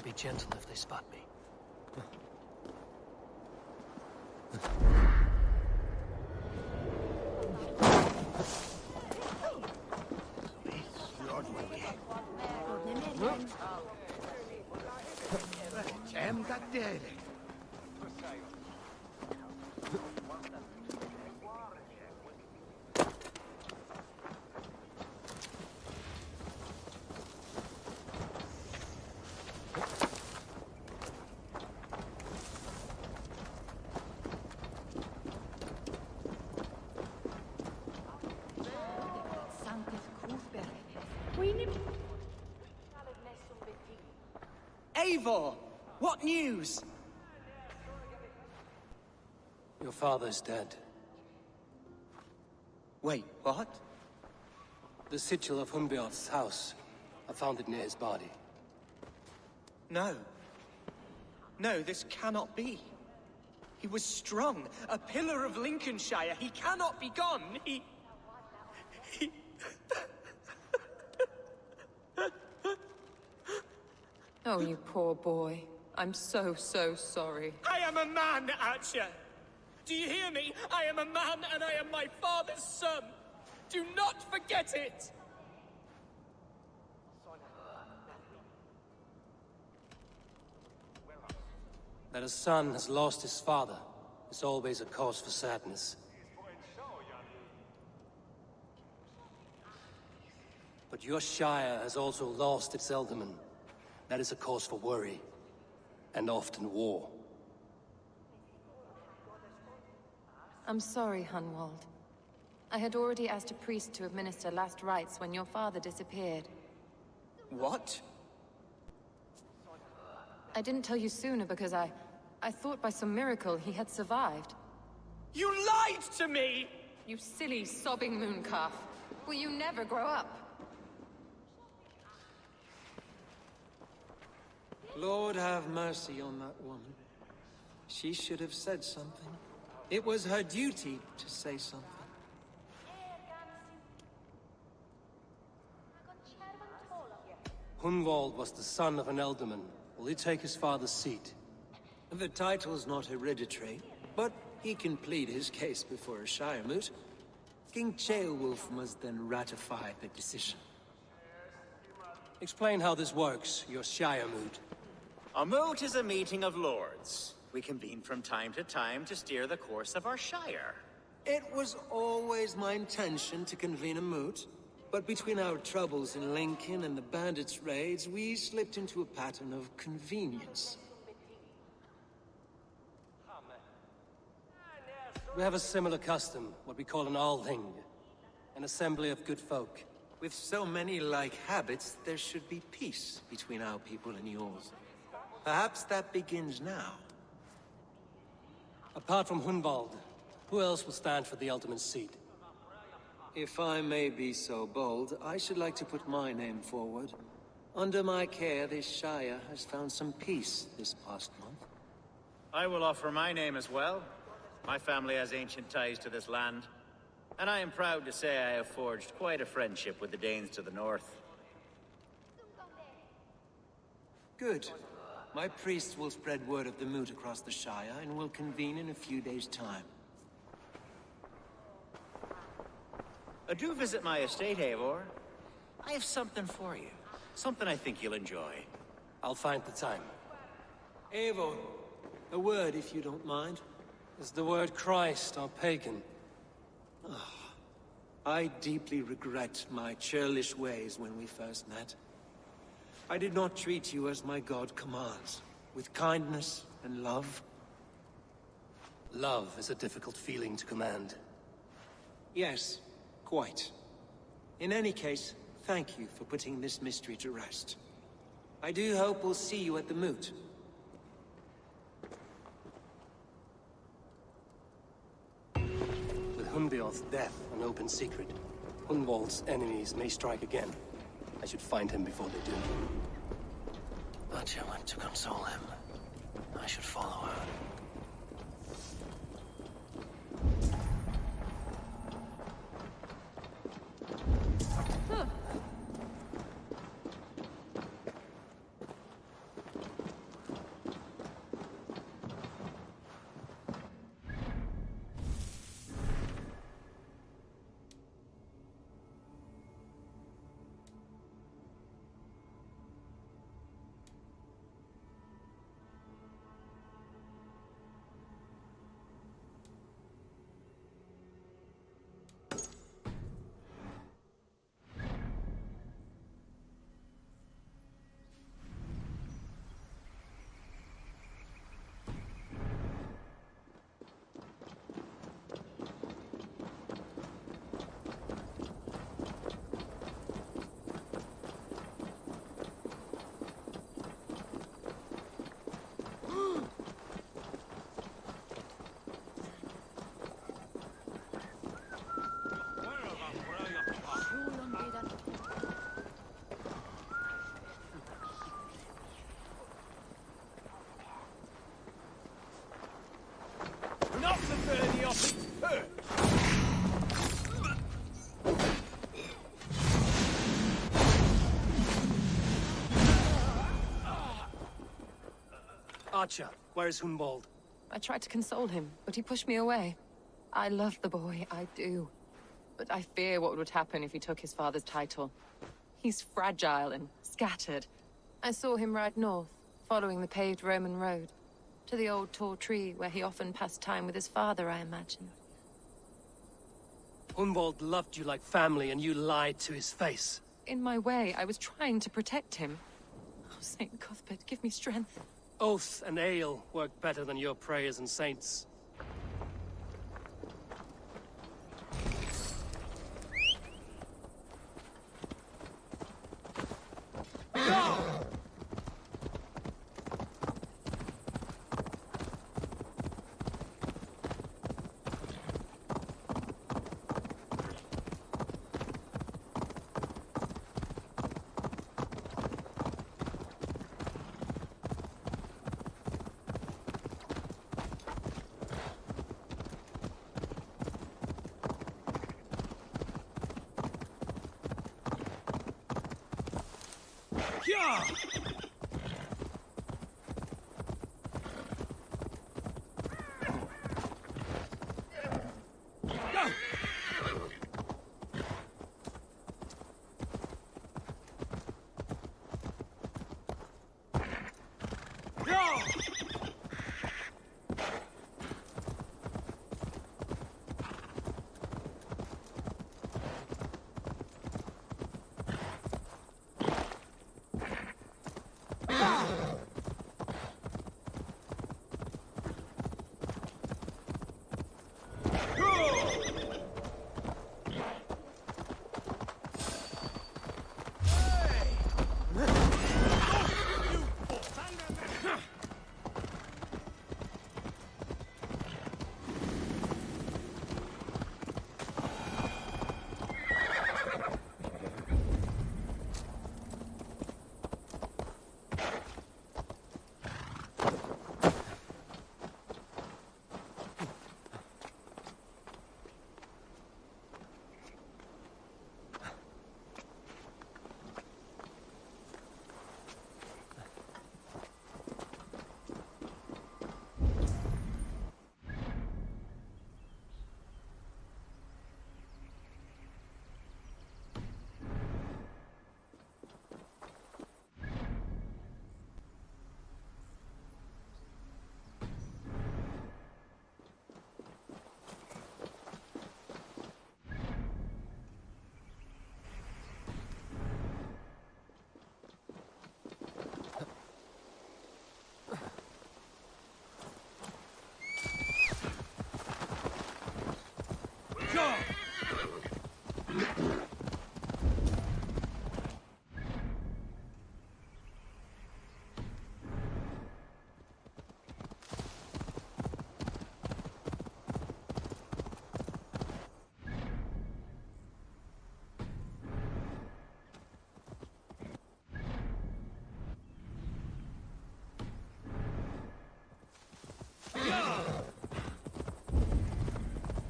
be gentle if they spot me. Eivor! What news? Your father's dead. Wait, what? The sigil of Hunbjorn's house. I found it near his body. No. No, this cannot be. He was strong, a pillar of Lincolnshire. He cannot be gone. He... Oh, you poor boy. I'm so sorry. I am a man, Archer! Do you hear me? I am a man and I am my father's son! Do not forget it! That a son has lost his father is always a cause for sadness. But your Shire has also lost its Ealdorman. That is a cause for worry, and often war. I'm sorry, Hunwald. I had already asked a priest to administer last rites when your father disappeared. What? I didn't tell you sooner because I thought by some miracle he had survived. You lied to me! You silly, sobbing mooncalf. Will you never grow up? Lord have mercy on that woman. She should have said something. It was her duty to say something. Hunwald was the son of an Ealdorman. Will he take his father's seat? The title's not hereditary, but he can plead his case before a Shire moot. King Ceolwulf must then ratify the decision. Explain how this works, your Shire moot. A moot is a meeting of lords. We convene from time to time to steer the course of our Shire. It was always my intention to convene a moot, but between our troubles in Lincoln and the bandits' raids, we slipped into a pattern of convenience. We have a similar custom, what we call an Althing, an assembly of good folk. With so many like habits, there should be peace between our people and yours. Perhaps that begins now. Apart from Hunwald, who else will stand for the Ealdorman's seat? If I may be so bold, I should like to put my name forward. Under my care, this Shire has found some peace this past month. I will offer my name as well. My family has ancient ties to this land, and I am proud to say I have forged quite a friendship with the Danes to the north. Good. My priests will spread word of the moot across the Shire, and will convene in a few days' time. Do visit my estate, Eivor. I have something for you. Something I think you'll enjoy. I'll find the time. Eivor, a word if you don't mind. Is the word Christ or pagan? I deeply regret my churlish ways when we first met. I did not treat you as my god commands, with kindness and love. Love is a difficult feeling to command. Yes, quite. In any case, thank you for putting this mystery to rest. I do hope we'll see you at the moot. With Hunbjorn's death an open secret, Hunwald's enemies may strike again. I should find him before they do. Archer went to console him. I should follow her. Archer, where is Hunwald? I tried to console him, but he pushed me away. I love the boy, I do. But I fear what would happen if he took his father's title. He's fragile and scattered. I saw him ride north, following the paved Roman road. To the old tall tree where he often passed time with his father, I imagine. Hunwald loved you like family, and you lied to his face. In my way, I was trying to protect him. Oh, Saint Cuthbert, give me strength. Oath and ale work better than your prayers and saints.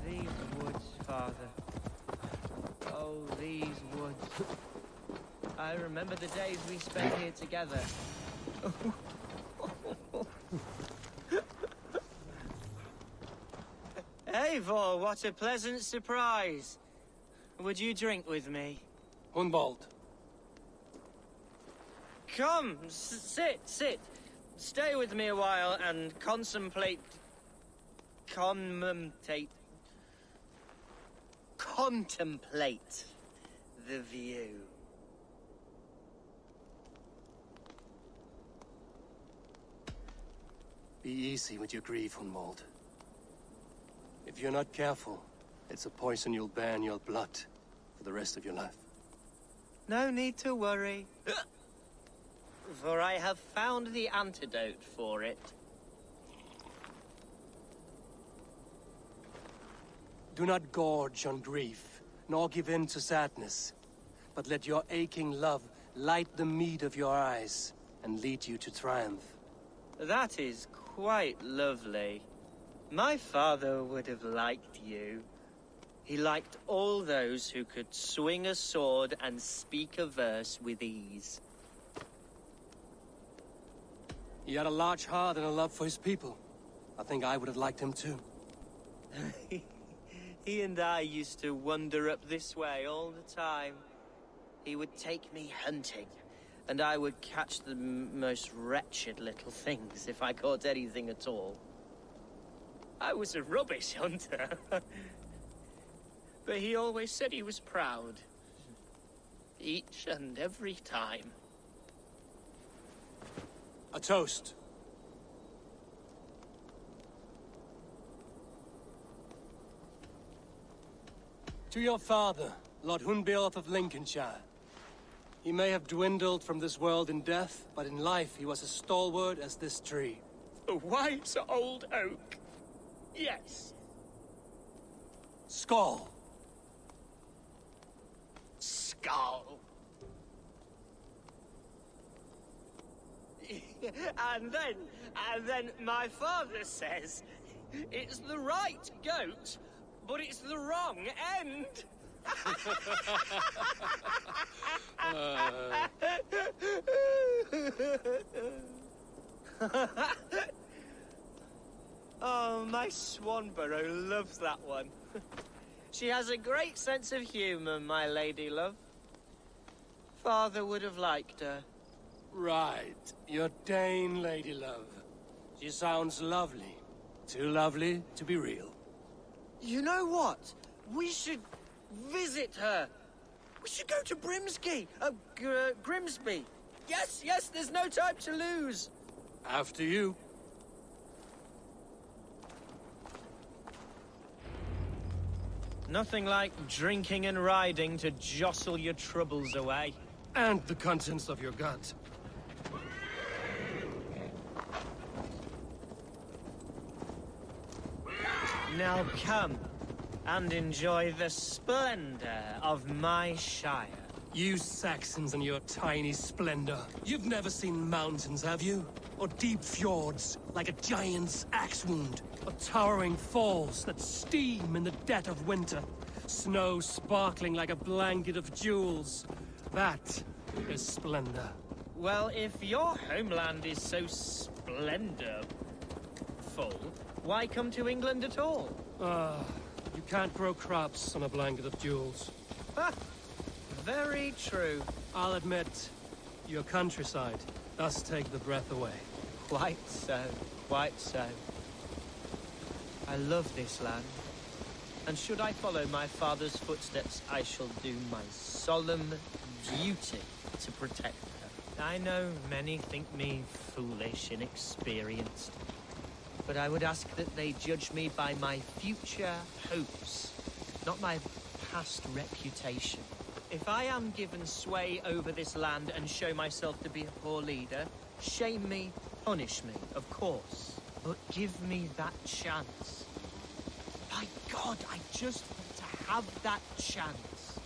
These woods, Father. Oh, these woods. I remember the days we spent here together. Eivor, what a pleasant surprise. Would you drink with me? Hunwald. Come, sit. Stay with me a while and contemplate the view. Be easy with your grief, Hunwald. If you're not careful, it's a poison you'll bear in your blood for the rest of your life. No need to worry. For I have found the antidote for it. Do not gorge on grief, nor give in to sadness, but let your aching love light the mead of your eyes and lead you to triumph. That is quite lovely. My father would have liked you. He liked all those who could swing a sword and speak a verse with ease. He had a large heart and a love for his people. I think I would have liked him too. He and I used to wander up this way all the time. He would take me hunting, and I would catch the most wretched little things if I caught anything at all. I was a rubbish hunter. But he always said he was proud. Each and every time. A toast. To your father, Lord Hunbeorth of Lincolnshire. He may have dwindled from this world in death, but in life he was as stalwart as this tree. A wise old oak. Yes. Skull. Skull. And then my father says, it's the right goat, but it's the wrong end. Oh, my Swanborough loves that one. She has a great sense of humor, my lady love. Father would have liked her. Right. Your Dane lady love. She sounds lovely. Too lovely to be real. You know what? We should visit her. We should go to Grimsby. Yes, there's no time to lose. After you. Nothing like drinking and riding to jostle your troubles away. And the contents of your gut. Now come and enjoy the splendor of my shire. You Saxons and your tiny splendor. You've never seen mountains, have you? Or deep fjords, like a giant's axe wound? Or towering falls that steam in the dead of winter? Snow sparkling like a blanket of jewels? That is splendor. Well, if your homeland is so splendorful, why come to England at all? You can't grow crops on a blanket of jewels. Ha! Very true. I'll admit, your countryside does take the breath away. Quite so, quite so. I love this land. And should I follow my father's footsteps, I shall do my solemn duty to protect her. I know many think me foolish, inexperienced. But I would ask that they judge me by my future hopes, not my past reputation. If I am given sway over this land and show myself to be a poor leader, shame me, punish me, of course. But give me that chance. By God, I just want to have that chance.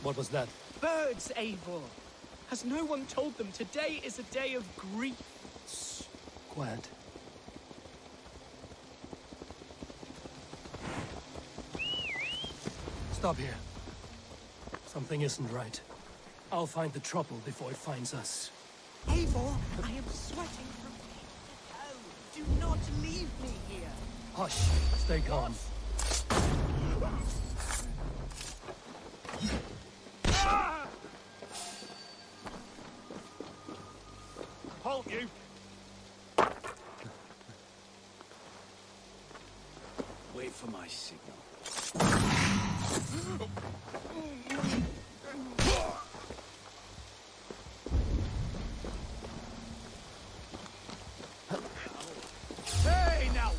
What was that? Birds, Eivor! Has no one told them today is a day of grief? Quiet. Stop here. Something isn't right. I'll find the trouble before it finds us. Eivor, I am sweating from head to toe. Do not leave me here. Hush. Stay calm. Halt, you! Wait for my signal. Hey, now!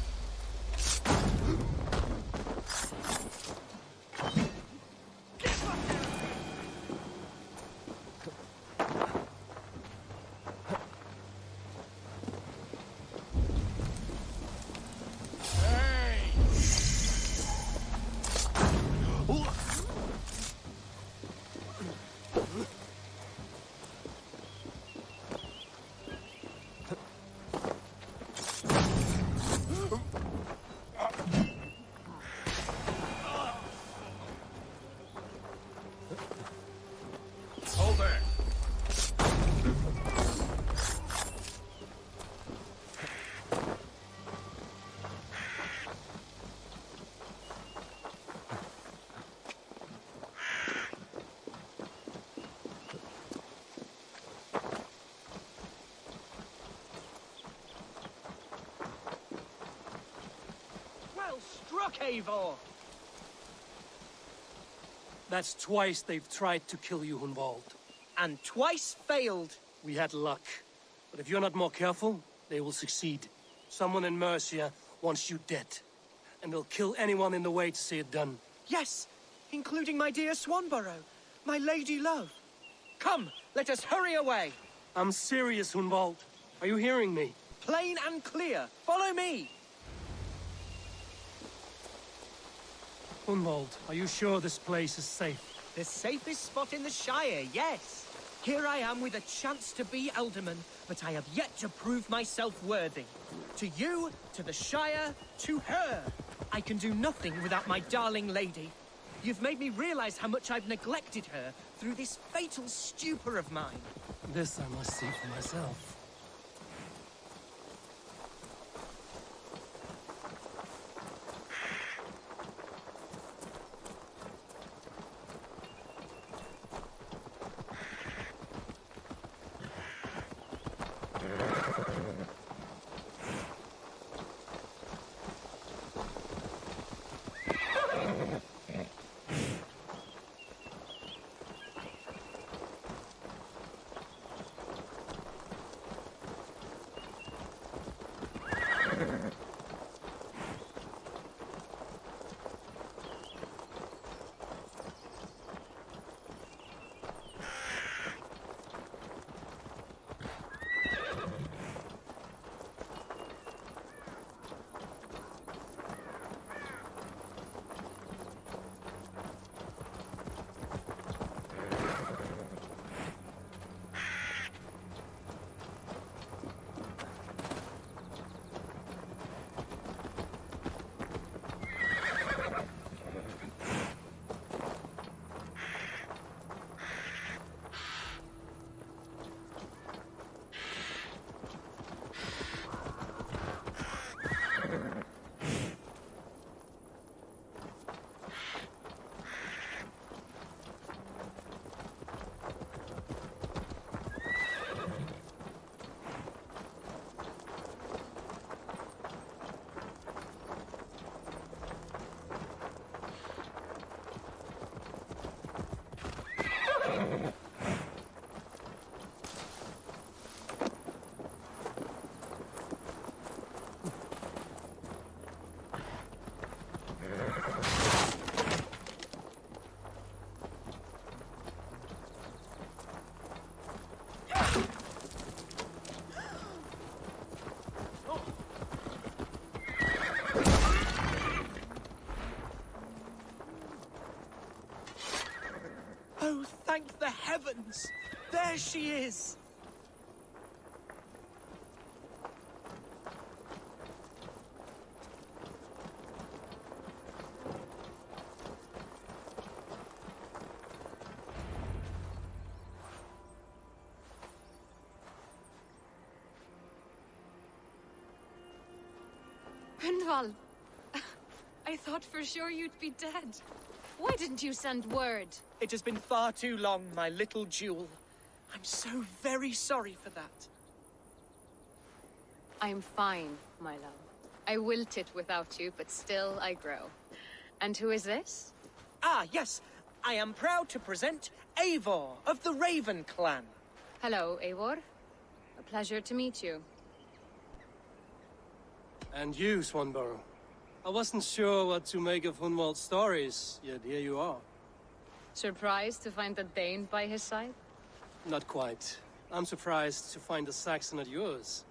crook, Eivor! That's twice they've tried to kill you, Hunwald. And twice failed. We had luck. But if you're not more careful, they will succeed. Someone in Mercia wants you dead. And they'll kill anyone in the way to see it done. Yes, including my dear Swanborough, my lady love. Come, let us hurry away. I'm serious, Hunwald. Are you hearing me? Plain and clear. Follow me. Hunwald, are you sure this place is safe? The safest spot in the Shire, yes. Here I am with a chance to be Alderman, but I have yet to prove myself worthy. To you, to the Shire, to her. I can do nothing without my darling lady. You've made me realize how much I've neglected her through this fatal stupor of mine. This I must see for myself. Oh, thank the heavens! There she is! Hunwald, I thought for sure you'd be dead. Why didn't you send word? It has been far too long, my little jewel. I'm so very sorry for that. I'm fine, my love. I wilted without you, but still I grow. And who is this? Ah, yes. I am proud to present Eivor of the Raven clan. Hello, Eivor. A pleasure to meet you. And you, Swanborough. I wasn't sure what to make of Hunwald's stories, yet here you are. Surprised to find the Dane by his side? Not quite. I'm surprised to find a Saxon at yours.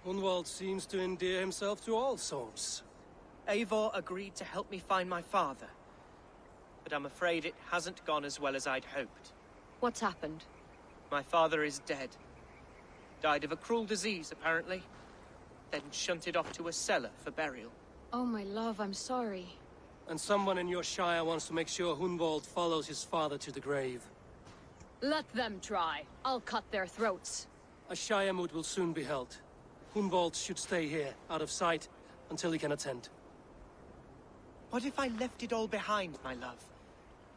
Hunwald seems to endear himself to all sorts. Eivor agreed to help me find my father. But I'm afraid it hasn't gone as well as I'd hoped. What's happened? My father is dead. Died of a cruel disease, apparently. Then shunted off to a cellar for burial. Oh, my love, I'm sorry. And someone in your shire wants to make sure Hunwald follows his father to the grave. Let them try. I'll cut their throats. A shire moot will soon be held. Hunwald should stay here, out of sight, until he can attend. What if I left it all behind, my love?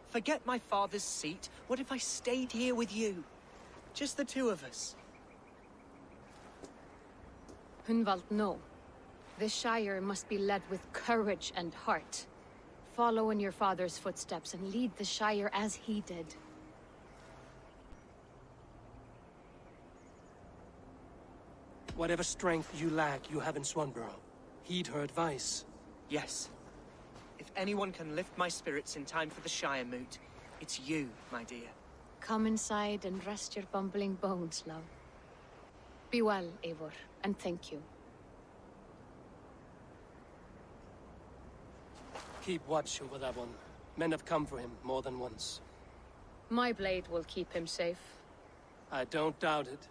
Forget my father's seat. What if I stayed here with you? Just the two of us. Hunwald, no. The Shire must be led with courage and heart. Follow in your father's footsteps and lead the Shire as he did. Whatever strength you lack, you have in Swanborough. Heed her advice. Yes. If anyone can lift my spirits in time for the Shire moot, it's you, my dear. Come inside and rest your bumbling bones, love. Be well, Eivor, and thank you. Keep watch over that one. Men have come for him more than once. My blade will keep him safe. I don't doubt it.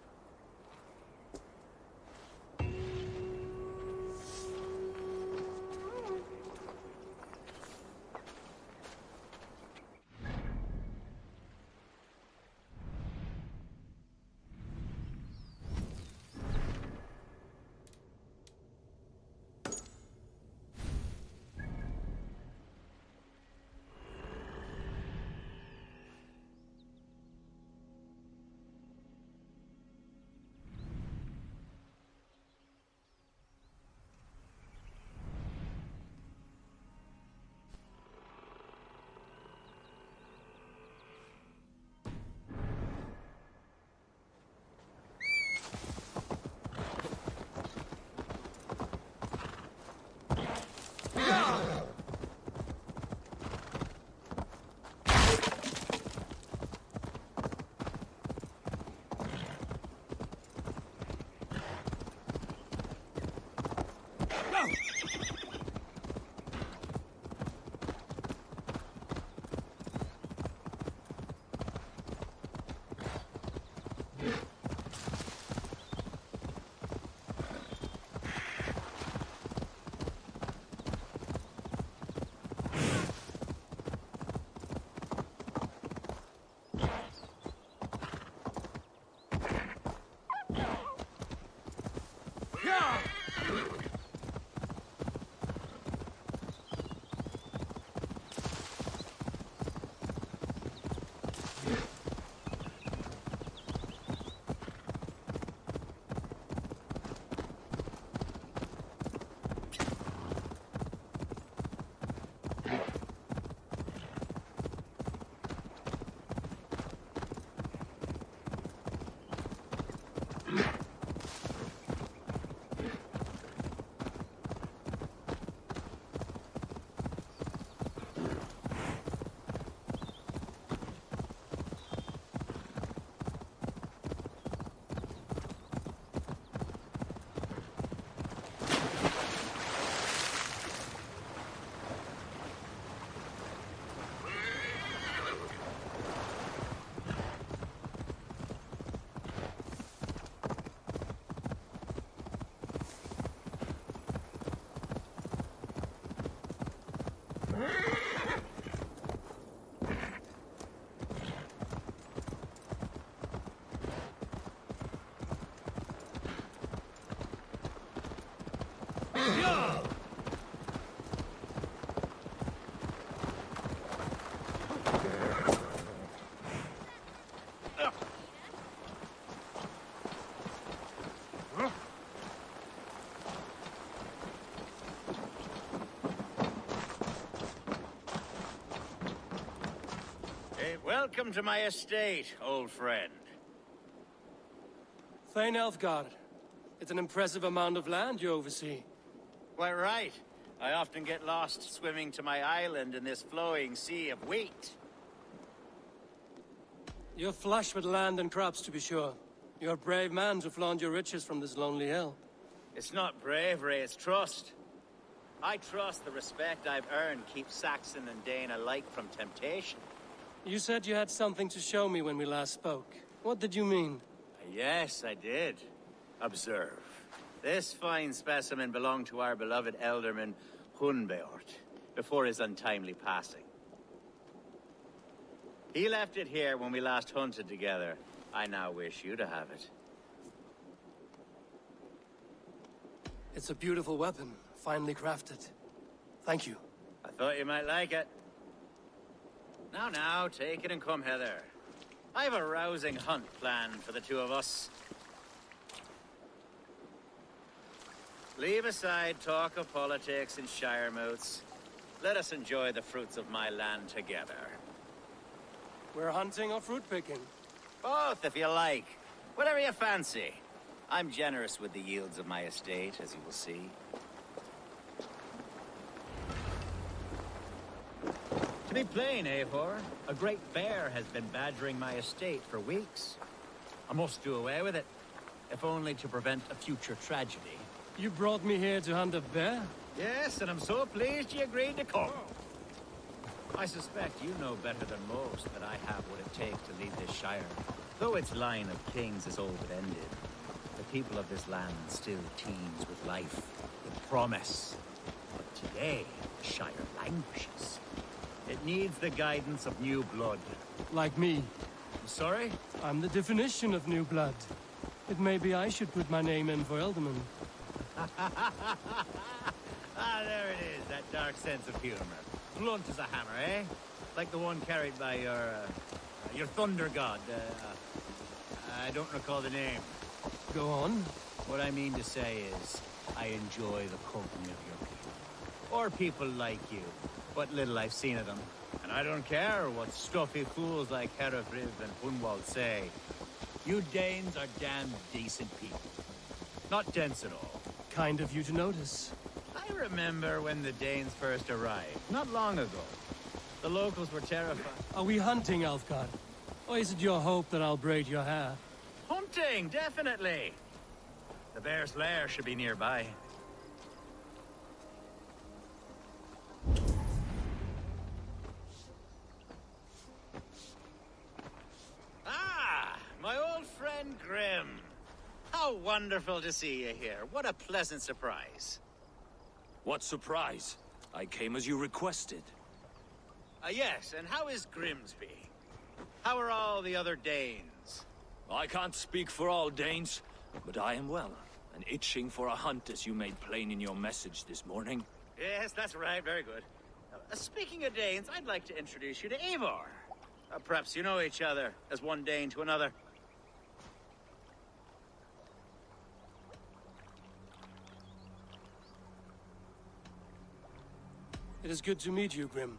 Welcome to my estate, old friend. Thane Elfgard. It's an impressive amount of land you oversee. Quite right. I often get lost swimming to my island in this flowing sea of wheat. You're flush with land and crops, to be sure. You're a brave man to flaunt your riches from this lonely hill. It's not bravery, it's trust. I trust the respect I've earned keeps Saxon and Dane alike from temptation. You said you had something to show me when we last spoke. What did you mean? Yes, I did. Observe. This fine specimen belonged to our beloved elderman, Hunbeort, before his untimely passing. He left it here when we last hunted together. I now wish you to have it. It's a beautiful weapon, finely crafted. Thank you. I thought you might like it. Now, take it and come hither. I have a rousing hunt planned for the two of us. Leave aside talk of politics and shire moots. Let us enjoy the fruits of my land together. We're hunting or fruit picking? Both, if you like. Whatever you fancy. I'm generous with the yields of my estate, as you will see. To be plain, Eivor, a great bear has been badgering my estate for weeks. I must do away with it, if only to prevent a future tragedy. You brought me here to hunt a bear? Yes, and I'm so pleased you agreed to come. I suspect you know better than most that I have what it takes to lead this shire. Though its line of kings is all but ended, the people of this land still teems with life, with promise. But today, the shire languishes. It needs the guidance of new blood. Like me. I'm sorry? I'm the definition of new blood. It may be I should put my name in for Elderman. Ah, there it is, that dark sense of humor. Blunt as a hammer, eh? Like the one carried by your thunder god. I don't recall the name. Go on. What I mean to say is, I enjoy the company of your people. Or people like you. What little I've seen of them. And I don't care what stuffy fools like Herefriv and Hunwald say. You Danes are damn decent people. Not dense at all. Kind of you to notice. I remember when the Danes first arrived, not long ago. The locals were terrified. Are we hunting, Alfgard? Or is it your hope that I'll braid your hair? Hunting, definitely! The bear's lair should be nearby. Ah, my old friend Grim. How wonderful to see you here. What a pleasant surprise. What surprise? I came as you requested. Yes, and how is Grimsby? How are all the other Danes? I can't speak for all Danes, but I am well, and itching for a hunt as you made plain in your message this morning. Yes, that's right. Very good. Speaking of Danes, I'd like to introduce you to Eivor. Perhaps you know each other, as one Dane to another. It is good to meet you, Grim.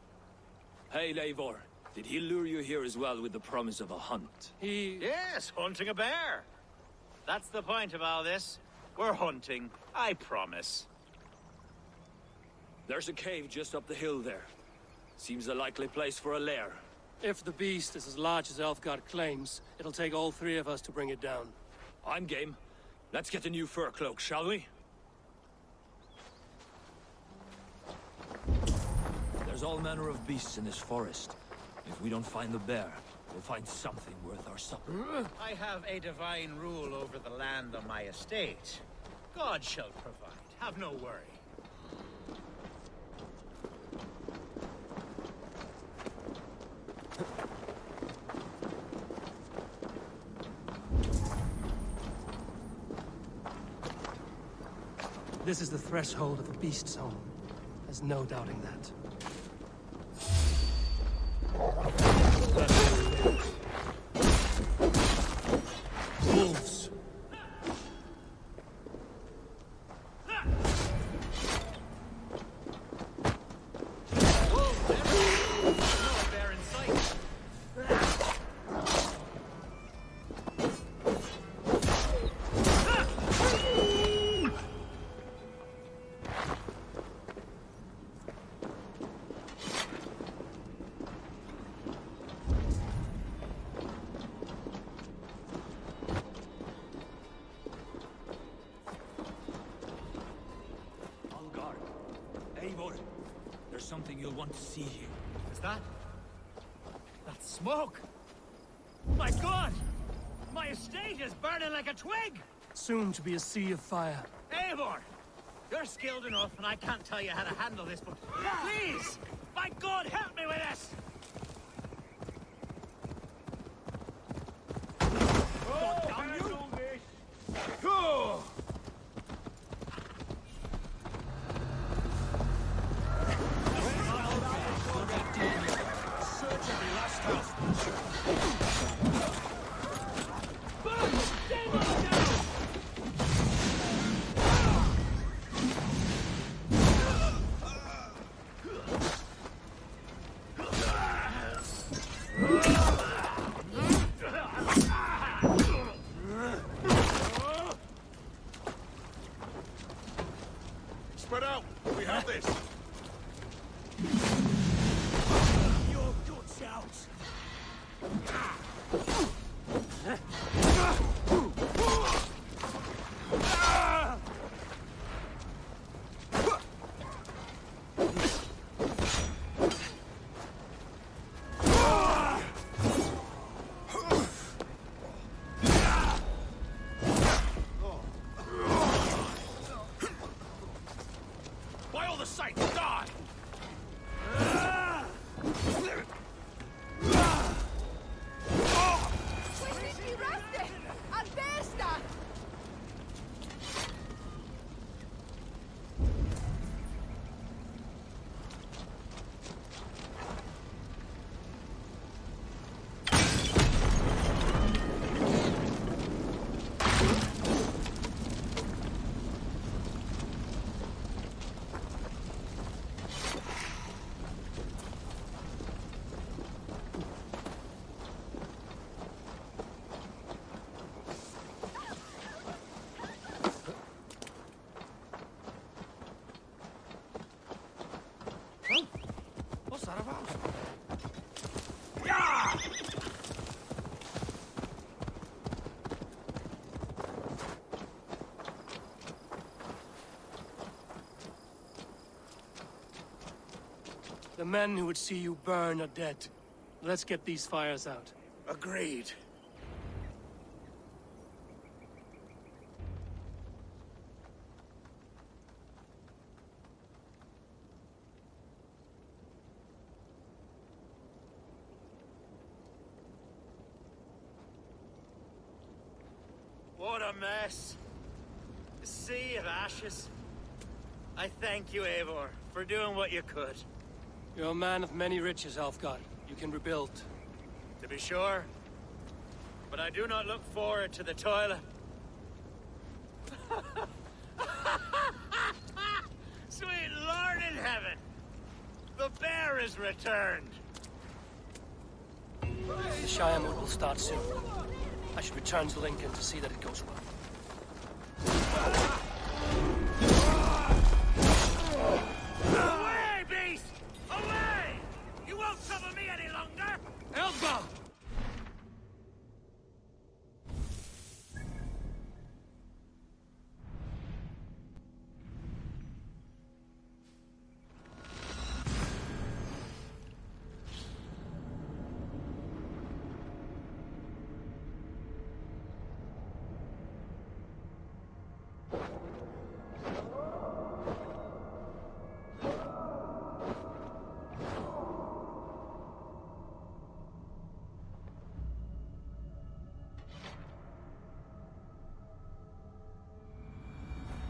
Hey, Eivor. Did he lure you here as well with the promise of a hunt? Yes, hunting a bear. That's the point of all this. We're hunting, I promise. There's a cave just up the hill there. Seems a likely place for a lair. If the beast is as large as Elfgard claims, it'll take all three of us to bring it down. I'm game. Let's get a new fur cloak, shall we? There's all manner of beasts in this forest. If we don't find the bear, we'll find something worth our supper. I have a divine rule over the land on my estate. God shall provide. Have no worry. This is the threshold of the beast's home. There's no doubting that. Wolves. There's something you'll want to see here. Is that? That's smoke! My God! My estate is burning like a twig! Soon to be a sea of fire. Eivor! You're skilled enough, and I can't tell you how to handle this, but please! My God, help me with this! What's that about? The men who would see you burn are dead. Let's get these fires out. Agreed. What a mess. A sea of ashes. I thank you, Eivor, for doing what you could. You're a man of many riches, Alfgar. You can rebuild. To be sure. But I do not look forward to the toilet. Sweet Lord in heaven! The bear is returned! The Shire mood will start soon. I should return to Lincoln to see that it goes well. Away, beast! Away! You won't trouble me any longer! Elfgar!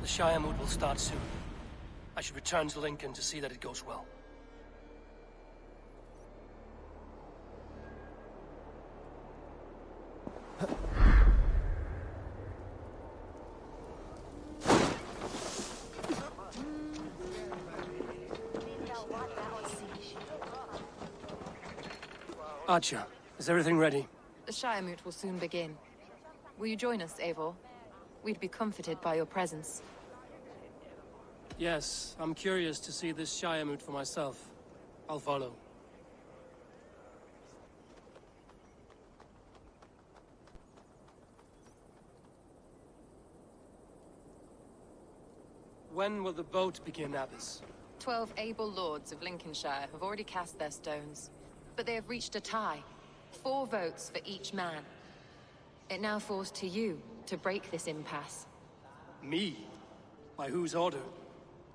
The Shire mood will start soon. I should return to Lincoln to see that it goes well. Archer, is everything ready? The Shire moot will soon begin. Will you join us, Eivor? We'd be comforted by your presence. Yes, I'm curious to see this Shire moot for myself. I'll follow. When will the boat begin, Abbess? 12 able lords of Lincolnshire have already cast their stones, but they have reached a tie. 4 votes for each man. It now falls to you to break this impasse. Me? By whose order?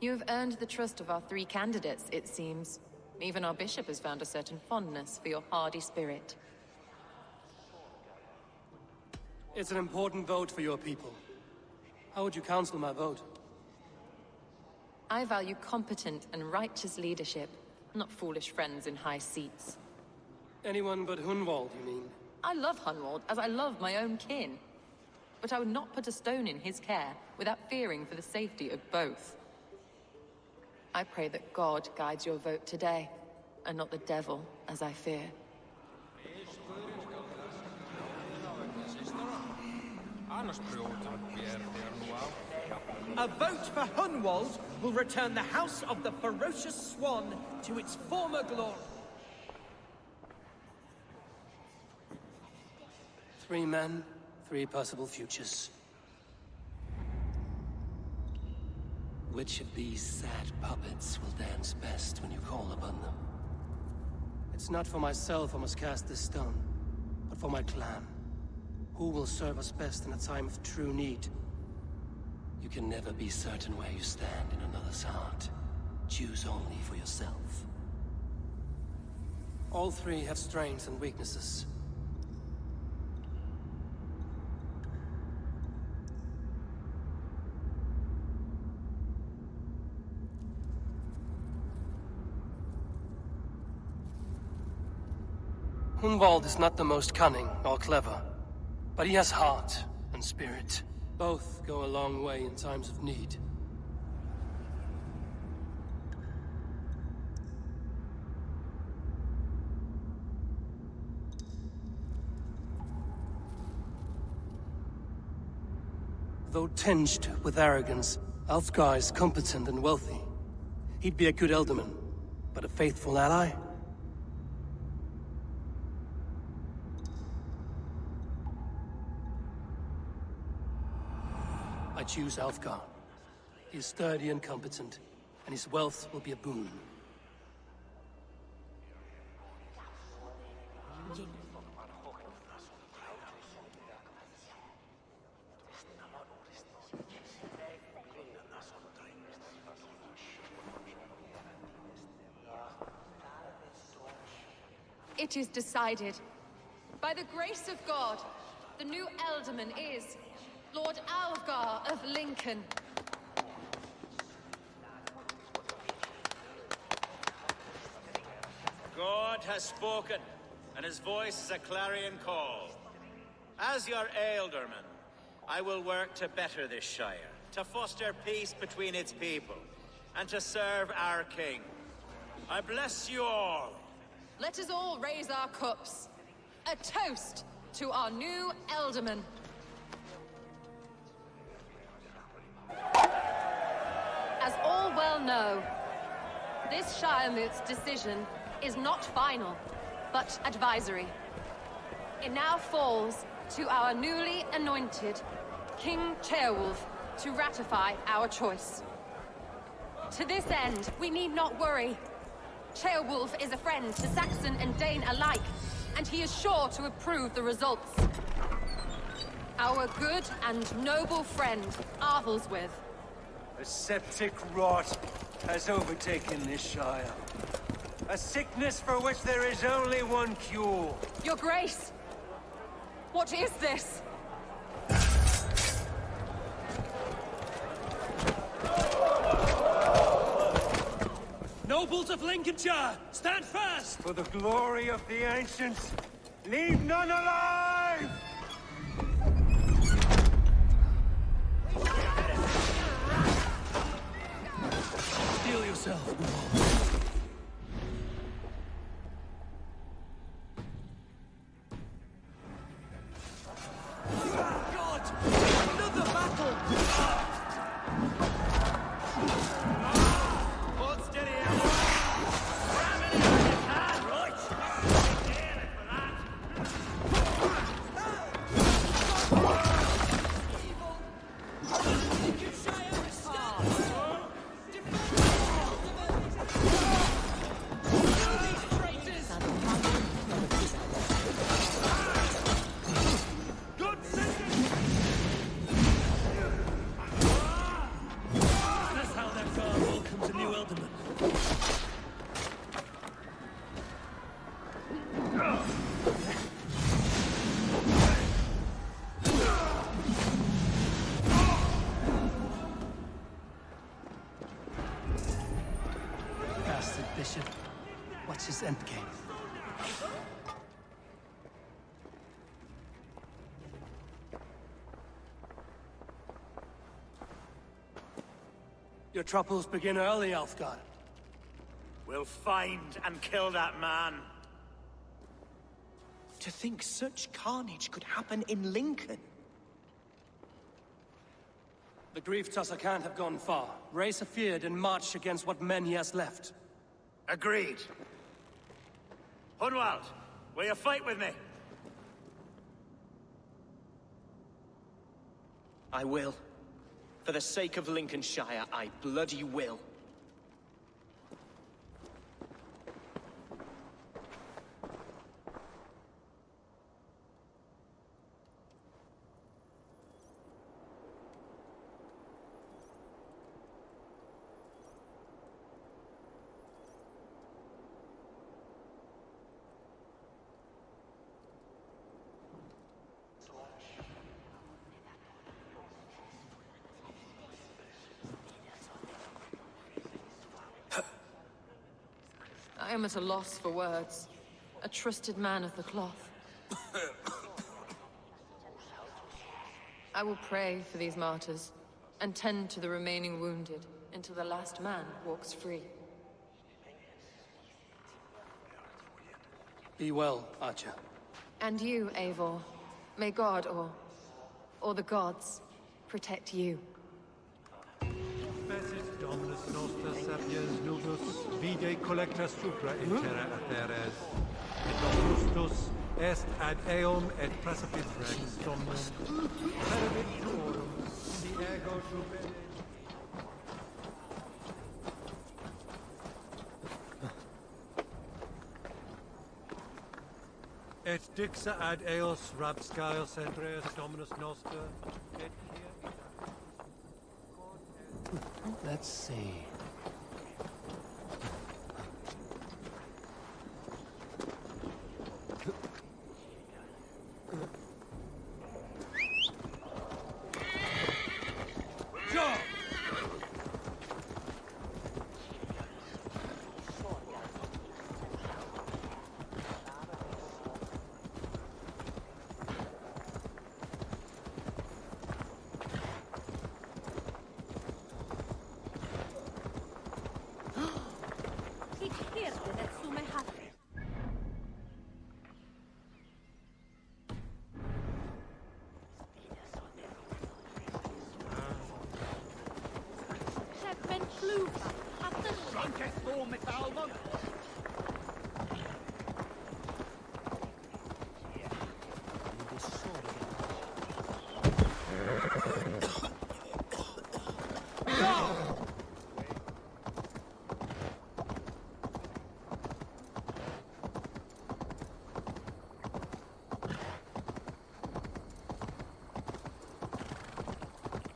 You have earned the trust of our 3 candidates, it seems. Even our bishop has found a certain fondness for your hardy spirit. It's an important vote for your people. How would you counsel my vote? I value competent and righteous leadership, not foolish friends in high seats. Anyone but Hunwald, you mean? I love Hunwald, as I love my own kin. But I would not put a stone in his care without fearing for the safety of both. I pray that God guides your vote today, and not the devil, as I fear. A vote for Hunwald will return the House of the Ferocious Swan to its former glory. 3 men, 3 possible futures. Which of these sad puppets will dance best when you call upon them? It's not for myself I must cast this stone, but for my clan. Who will serve us best in a time of true need? You can never be certain where you stand in another's heart. Choose only for yourself. All 3 have strengths and weaknesses. Hunwald is not the most cunning or clever, but he has heart and spirit. Both go a long way in times of need. Though tinged with arrogance, Alfgar is competent and wealthy. He'd be a good alderman, but but a faithful ally. I choose Alfgar. He is sturdy and competent, and his wealth will be a boon. It is decided. By the grace of God, the new Alderman is Lord Alfgar of Lincoln. God has spoken, and his voice is a clarion call. As your Ealdorman, I will work to better this Shire, to foster peace between its people, and to serve our king. I bless you all. Let us all raise our cups. A toast to our new Alderman. As all well know, this Shire Moot's decision is not final, but advisory. It now falls to our newly anointed King Ceolwulf to ratify our choice. To this end, we need not worry. Ceolwulf is a friend to Saxon and Dane alike, and he is sure to approve the results. Our good and noble friend, Arthelswith. A septic rot has overtaken this Shire. A sickness for which there is only one cure. Your Grace! What is this? Nobles of Lincolnshire, stand fast! For the glory of the ancients, leave none alive! Steel yourself. Bishop, what's his endgame? Your troubles begin early, Alfgar. We'll find and kill that man. To think such carnage could happen in Lincoln. The grief tosser can't have gone far. Raise a feared and marched against what men he has left. Agreed. Hunwald, will you fight with me? I will. For the sake of Lincolnshire, I bloody will. I am at a loss for words. A trusted man of the cloth. I will pray for these martyrs, and tend to the remaining wounded, until the last man walks free. Be well, Archer. And you, Eivor. May God, or the gods, protect you. Dominus Dominus noster sapiens nudus vide collecta supra in terra aeres. Et Augustus est ad eum et precipit rex domnum. Peribit tuorum in the ego jubile. Et dixa ad eos rapscaios Andreas Dominus noster. Et Let's see.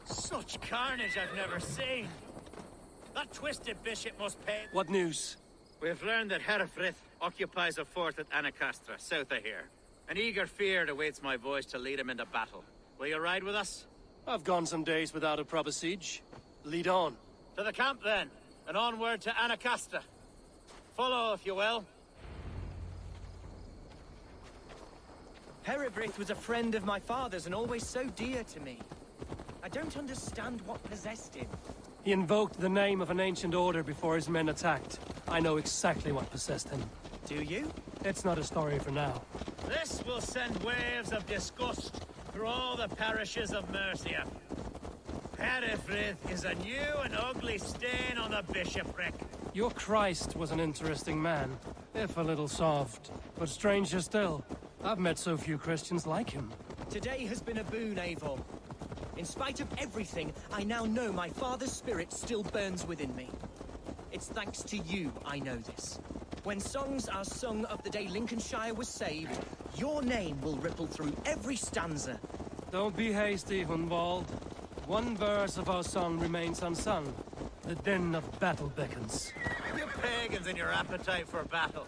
Such carnage I've never seen. That twisted bishop must pay. What news? We've learned that Herefrith occupies a fort at Anacastra, south of here. An eager fear awaits my voice to lead him into battle. Will you ride with us? I've gone some days without a proper siege. Lead on. To the camp then, and onward to Anacastra. Follow, if you will. Herefrith was a friend of my father's and always so dear to me. I don't understand what possessed him. He invoked the name of an ancient order before his men attacked. I know exactly what possessed him. Do you? It's not a story for now. This will send waves of disgust through all the parishes of Mercia. Herefrith is a new and ugly stain on the bishopric. Your Christ was an interesting man, if a little soft. But stranger still, I've met so few Christians like him. Today has been a boon, Eivor. In spite of everything, I now know my father's spirit still burns within me. It's thanks to you I know this. When songs are sung of the day Lincolnshire was saved, your name will ripple through every stanza. Don't be hasty, Hunwald. One verse of our song remains unsung. The din of battle beckons. You pagans and your appetite for battle.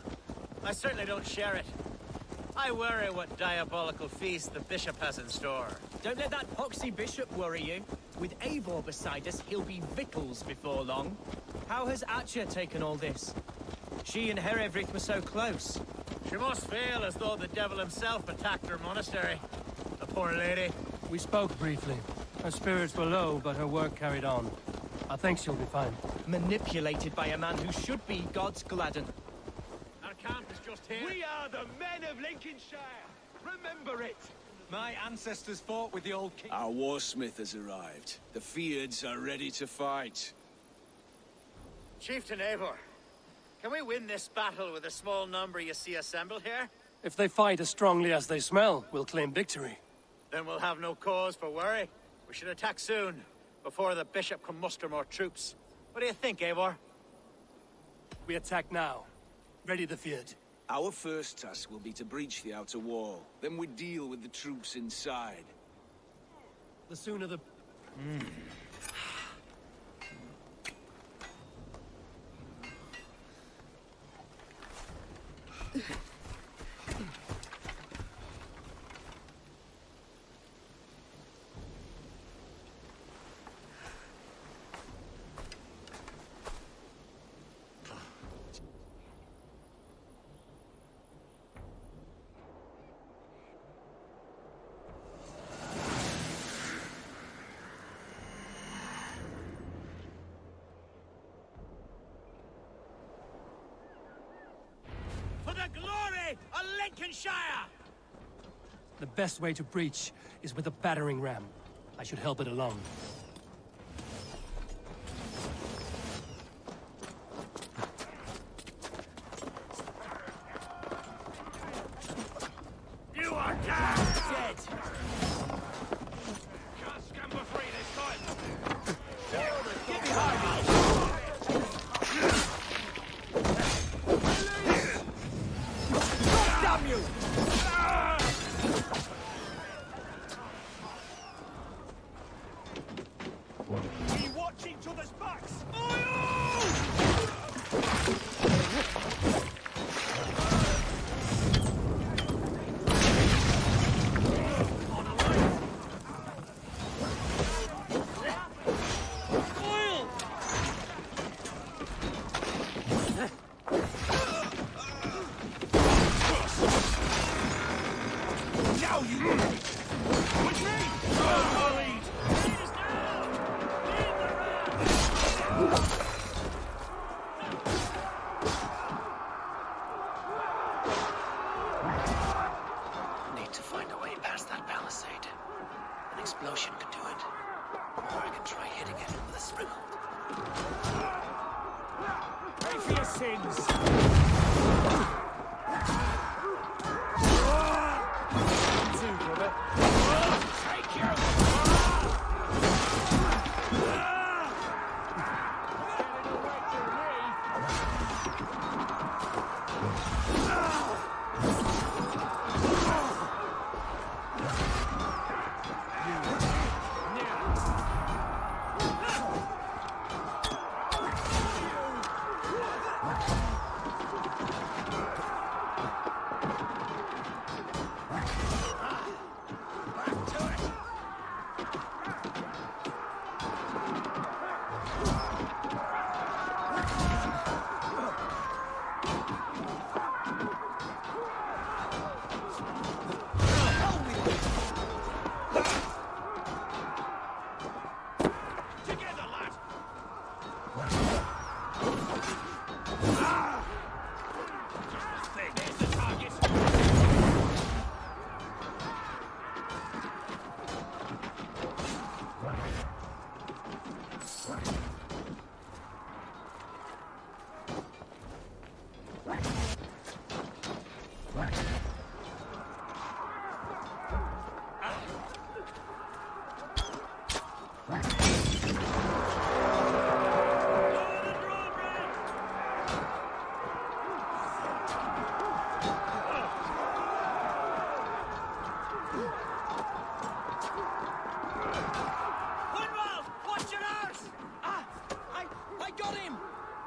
I certainly don't share it. I worry what diabolical feast the bishop has in store. Don't let that poxy bishop worry you. With Eivor beside us, he'll be victuals before long. How has Atcha taken all this? She and Herefrith were so close. She must feel as though the devil himself attacked her monastery. The poor lady. We spoke briefly. Her spirits were low, but her work carried on. I think she'll be fine. Manipulated by a man who should be God's Gladden. Our camp is just here. We are the men of Lincolnshire! Remember it! My ancestors fought with the old king. Our warsmith has arrived. The Fiards are ready to fight. Chieftain Eivor, can we win this battle with the small number you see assembled here? If they fight as strongly as they smell, we'll claim victory. Then we'll have no cause for worry. We should attack soon, before the bishop can muster more troops. What do you think, Eivor? We attack now. Ready the field. Our first task will be to breach the outer wall. Then we deal with the troops inside. The sooner the... For the glory of Lincolnshire! The best way to breach is with a battering ram. I should help it along. Damn you! We watch each other's backs! Need to find a way past that palisade. An explosion could do it. Or I can try hitting it with a springald. Pay for your sins! Take you!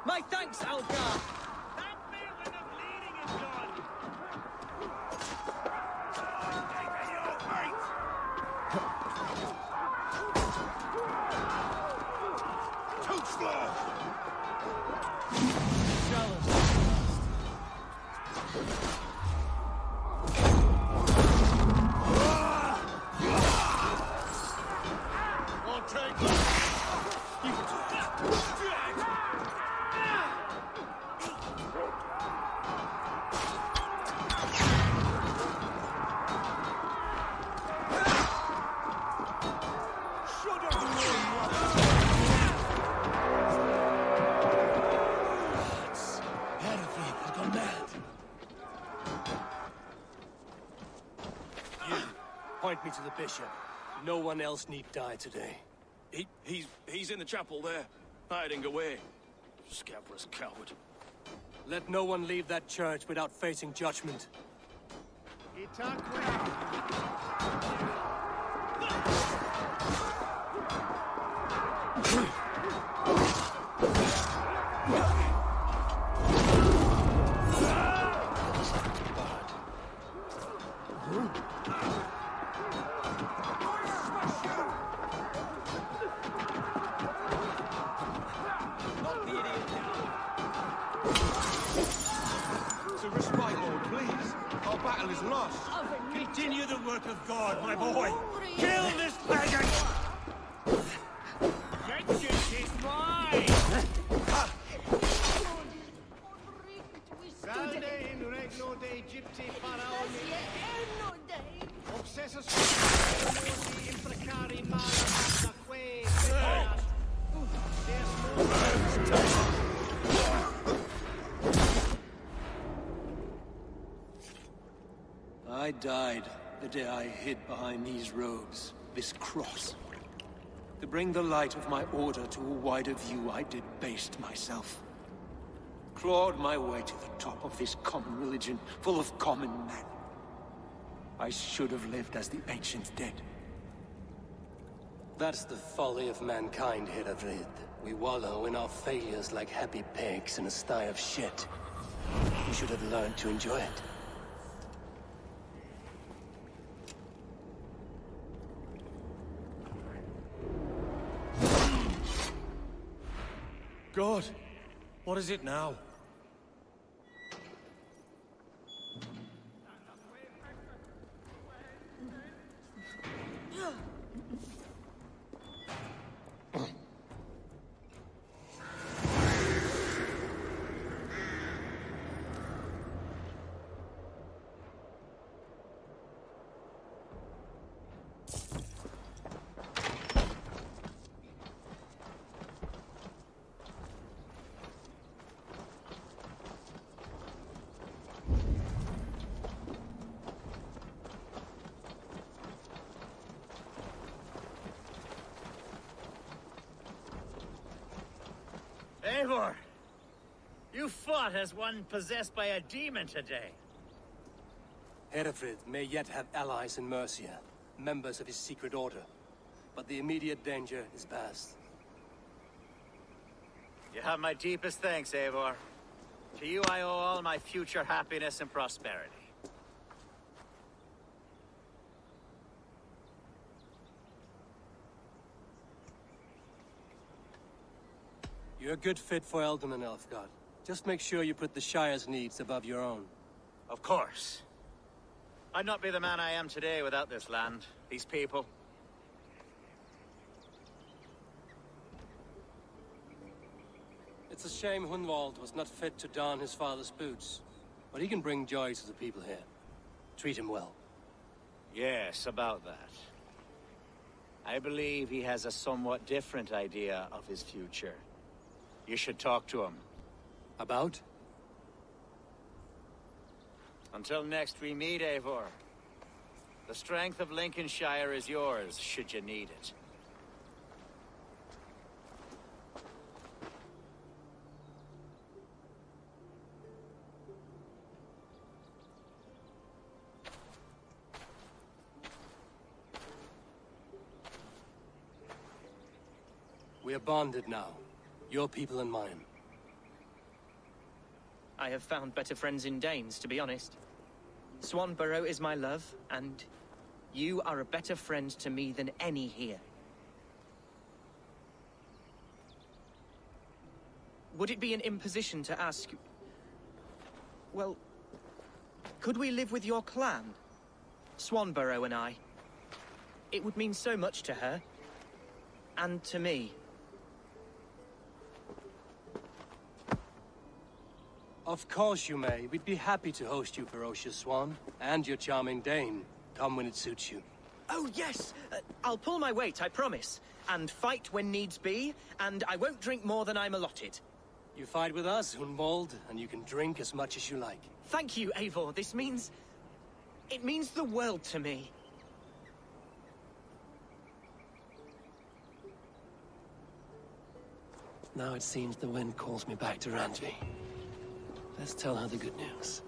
My thanks, Algar! Point me to the bishop. No one else need die today. He's in the chapel there, hiding away. Scabrous coward. Let no one leave that church without facing judgment. Continue the work of God, my boy! Kill this pagan! Vengeance is mine! Salve in regno de Egypti faraoni. Obsessus imprecari mala que I died the day I hid behind these robes, this cross. To bring the light of my order to a wider view, I debased myself. clawed my way to the top of this common religion, full of common men. I should have lived as the ancient did. That's the folly of mankind, Heravrid. We wallow in our failures like happy pigs in a sty of shit. We should have learned to enjoy it. God, what is it now? Eivor! You fought as one possessed by a demon today. Herefrid may yet have allies in Mercia, members of his secret order. But the immediate danger is past. You have my deepest thanks, Eivor. To you I owe all my future happiness and prosperity. You're a good fit for Eldon, Elfgard. Just make sure you put the Shire's needs above your own. Of course. I'd not be the man I am today without this land, these people. It's a shame Hunwald was not fit to don his father's boots. But he can bring joy to the people here. Treat him well. Yes, about that. I believe he has a somewhat different idea of his future. You should talk to him. About? Until next we meet, Eivor. The strength of Lincolnshire is yours, should you need it. We are bonded now. Your people and mine. I have found better friends in Danes, to be honest. Swanborough is my love, and you are a better friend to me than any here. Would it be an imposition to ask... Well, could we live with your clan? Swanborough and I. It would mean so much to her. And to me. Of course you may. We'd be happy to host you, ferocious Swan. And your charming Dane. Come when it suits you. Oh, yes! I'll pull my weight, I promise. And fight when needs be, and I won't drink more than I'm allotted. You fight with us, Hunwald, and you can drink as much as you like. Thank you, Eivor. This means... it means the world to me. Now it seems the wind calls me back to Randvi. Let's tell her the good news.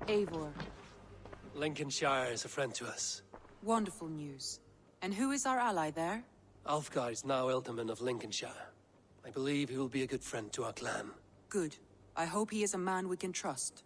Eivor. Lincolnshire is a friend to us. Wonderful news. And who is our ally there? Alfgar is now Ealdorman of Lincolnshire. I believe he will be a good friend to our clan. Good. I hope he is a man we can trust.